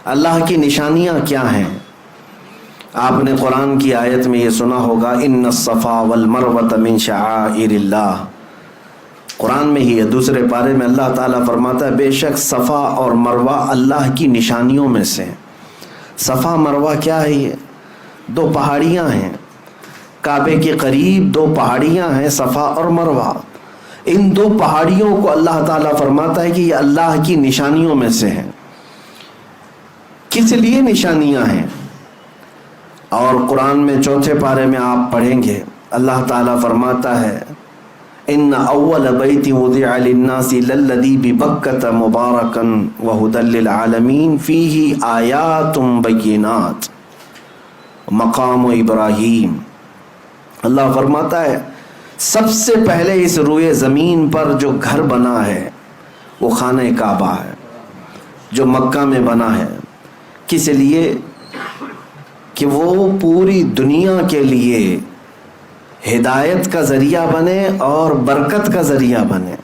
اللہ کی نشانیاں کیا ہیں؟ آپ نے قرآن کی آیت میں یہ سنا ہوگا، ان الصفا والمروۃ من شعائر اللہ۔ قرآن میں ہی ہے، دوسرے پارے میں اللہ تعالیٰ فرماتا ہے بے شک صفا اور مروہ اللہ کی نشانیوں میں سے۔ صفا مروہ کیا ہے؟ یہ دو پہاڑیاں ہیں، کعبے کے قریب دو پہاڑیاں ہیں، صفا اور مروہ۔ ان دو پہاڑیوں کو اللہ تعالیٰ فرماتا ہے کہ یہ اللہ کی نشانیوں میں سے ہیں۔ کس لیے نشانیاں ہیں؟ اور قرآن میں چوتھے پارے میں آپ پڑھیں گے، اللہ تعالیٰ فرماتا ہے ان اول بیت وضع للناس للذی ببکۃ مبارکا وہدی للعالمین فیہ آیات بینات مقام ابراہیم۔ اللہ فرماتا ہے سب سے پہلے اس روئے زمین پر جو گھر بنا ہے وہ خانہ کعبہ ہے، جو مکہ میں بنا ہے۔ کس لیے؟ کہ وہ پوری دنیا کے لیے ہدایت کا ذریعہ بنے اور برکت کا ذریعہ بنے۔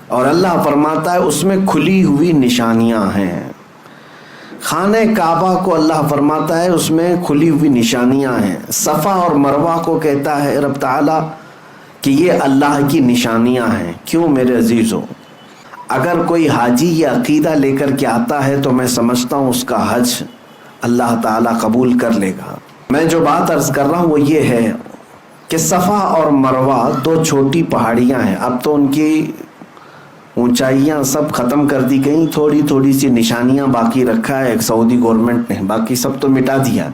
اور اللہ فرماتا ہے اس میں کھلی ہوئی نشانیاں ہیں۔ خانہ کعبہ کو اللہ فرماتا ہے اس میں کھلی ہوئی نشانیاں ہیں۔ صفا اور مروہ کو کہتا ہے رب تعالیٰ کہ یہ اللہ کی نشانیاں ہیں۔ کیوں میرے عزیزو؟ اگر کوئی حاجی یہ عقیدہ لے کر کے آتا ہے تو میں سمجھتا ہوں اس کا حج اللہ تعالیٰ قبول کر لے گا۔ میں جو بات عرض کر رہا ہوں وہ یہ ہے کہ صفا اور مروہ دو چھوٹی پہاڑیاں ہیں، اب تو ان کی اونچائیاں سب ختم کر دی گئیں، تھوڑی تھوڑی سی نشانیاں باقی رکھا ہے ایک سعودی گورنمنٹ نے، باقی سب تو مٹا دیا۔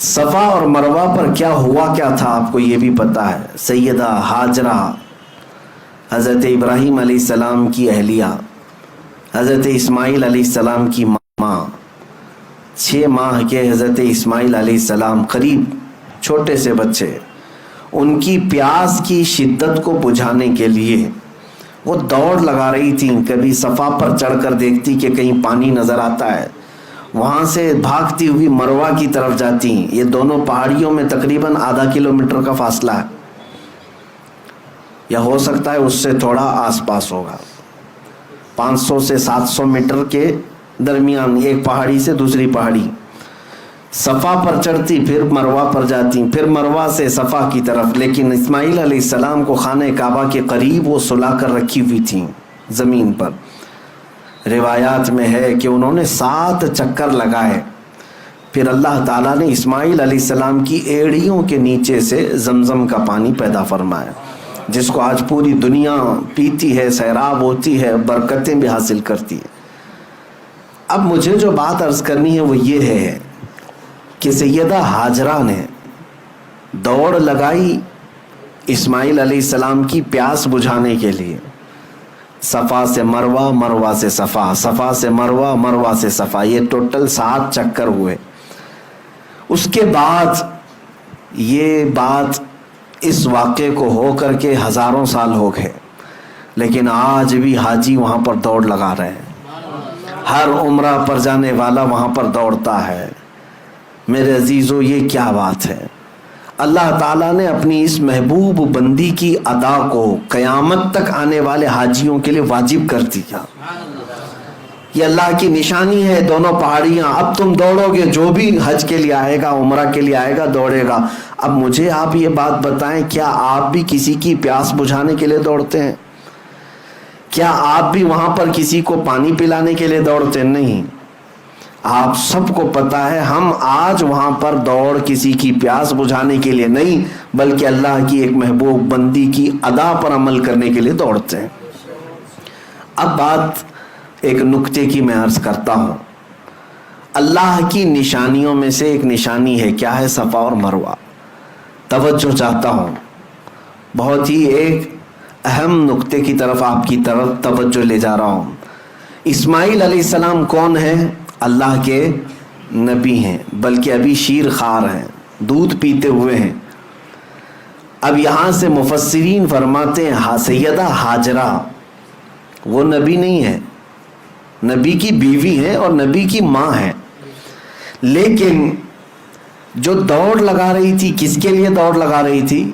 صفا اور مروہ پر کیا ہوا کیا تھا آپ کو یہ بھی پتا ہے۔ سیدہ ہاجرہ حضرت ابراہیم علیہ السلام کی اہلیہ، حضرت اسماعیل علیہ السلام کی ماں، 6 ماہ کے حضرت اسماعیل علیہ السلام، قریب چھوٹے سے بچے، ان کی پیاس کی شدت کو بجھانے کے لیے وہ دوڑ لگا رہی تھیں۔ کبھی صفا پر چڑھ کر دیکھتی کہ کہیں پانی نظر آتا ہے، وہاں سے بھاگتی ہوئی مروہ کی طرف جاتی۔ یہ دونوں پہاڑیوں میں تقریباً آدھا کلومیٹر کا فاصلہ ہے، یا ہو سکتا ہے اس سے تھوڑا آس پاس ہوگا، 500 سے 700 میٹر کے درمیان ایک پہاڑی سے دوسری پہاڑی۔ صفا پر چڑھتی پھر مروہ پر جاتی، پھر مروہ سے صفا کی طرف۔ لیکن اسماعیل علیہ السلام کو خانہ کعبہ کے قریب وہ سلا کر رکھی ہوئی تھیں زمین پر۔ روایات میں ہے کہ انہوں نے 7 چکر لگائے، پھر اللہ تعالیٰ نے اسماعیل علیہ السلام کی ایڑیوں کے نیچے سے زمزم کا پانی پیدا فرمایا، جس کو آج پوری دنیا پیتی ہے، سیراب ہوتی ہے، برکتیں بھی حاصل کرتی ہے۔ اب مجھے جو بات عرض کرنی ہے وہ یہ ہے کہ سیدہ ہاجرہ نے دوڑ لگائی اسماعیل علیہ السلام کی پیاس بجھانے کے لیے، صفا سے مروہ، مروہ سے صفا، صفا سے مروہ، مروہ سے صفا، یہ ٹوٹل 7 چکر ہوئے۔ اس کے بعد یہ بات اس واقعے کو ہو کر کے ہزاروں سال ہو گئے، لیکن آج بھی حاجی وہاں پر دوڑ لگا رہے ہیں۔ ہر عمرہ پر جانے والا وہاں پر دوڑتا ہے۔ میرے عزیزو یہ کیا بات ہے؟ اللہ تعالیٰ نے اپنی اس محبوب بندی کی ادا کو قیامت تک آنے والے حاجیوں کے لیے واجب کر دیا۔ یہ اللہ کی نشانی ہے، دونوں پہاڑیاں۔ اب تم دوڑو گے، جو بھی حج کے لیے آئے گا، عمرہ کے لیے آئے گا، دوڑے گا۔ اب مجھے آپ یہ بات بتائیں، کیا آپ بھی کسی کی پیاس بجھانے کے لیے دوڑتے ہیں؟ کیا آپ بھی وہاں پر کسی کو پانی پلانے کے لیے دوڑتے؟ نہیں۔ آپ سب کو پتا ہے ہم آج وہاں پر دوڑ کسی کی پیاس بجھانے کے لیے نہیں، بلکہ اللہ کی ایک محبوب بندی کی ادا پر عمل کرنے کے لیے دوڑتے ہیں۔ اب بات ایک نکتے کی میں عرض کرتا ہوں۔ اللہ کی نشانیوں میں سے ایک نشانی ہے، کیا ہے؟ صفا اور مروہ۔ توجہ چاہتا ہوں، بہت ہی ایک اہم نکتے کی طرف آپ کی طرف توجہ لے جا رہا ہوں۔ اسماعیل علیہ السلام کون ہیں؟ اللہ کے نبی ہیں، بلکہ ابھی شیر خوار ہیں، دودھ پیتے ہوئے ہیں۔ اب یہاں سے مفسرین فرماتے ہیں سیدہ ہاجرہ وہ نبی نہیں ہے، نبی کی بیوی ہے اور نبی کی ماں ہے، لیکن جو دوڑ لگا رہی تھی کس کے لیے دوڑ لگا رہی تھی؟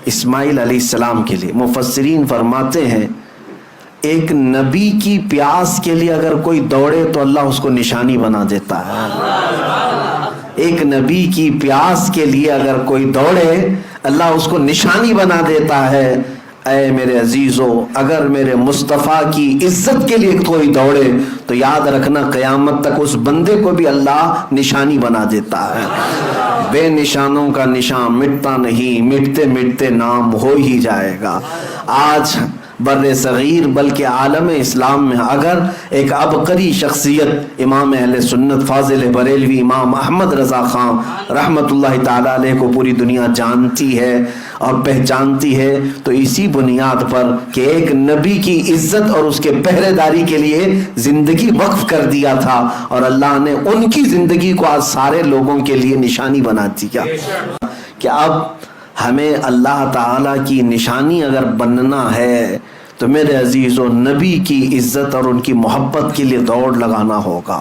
اسماعیل علیہ السلام کے لیے۔ مفسرین فرماتے ہیں ایک نبی کی پیاس کے لیے اگر کوئی دوڑے تو اللہ اس کو نشانی بنا دیتا ہے. ایک نبی کی پیاس کے لیے اگر کوئی دوڑے اللہ اس کو نشانی بنا دیتا ہے. اے میرے عزیزو، اگر میرے مصطفیٰ کی عزت کے لیے کوئی دوڑے تو یاد رکھنا قیامت تک اس بندے کو بھی اللہ نشانی بنا دیتا ہے. بے نشانوں کا نشان مٹتا نہیں، مٹتے مٹتے نام ہو ہی جائے گا. آج بر صغیر بلکہ عالم اسلام میں اگر ایک عبقری شخصیت امام اہل سنت فاضل بریلوی امام احمد رضا خان رحمت اللہ تعالی علیہ کو پوری دنیا جانتی ہے اور پہچانتی ہے تو اسی بنیاد پر کہ ایک نبی کی عزت اور اس کے پہرے داری کے لیے زندگی وقف کر دیا تھا، اور اللہ نے ان کی زندگی کو آج سارے لوگوں کے لیے نشانی بنا دیا کہ اب ہمیں اللہ تعالیٰ کی نشانی اگر بننا ہے تو میرے عزیزو نبی کی عزت اور ان کی محبت کے لیے دوڑ لگانا ہوگا.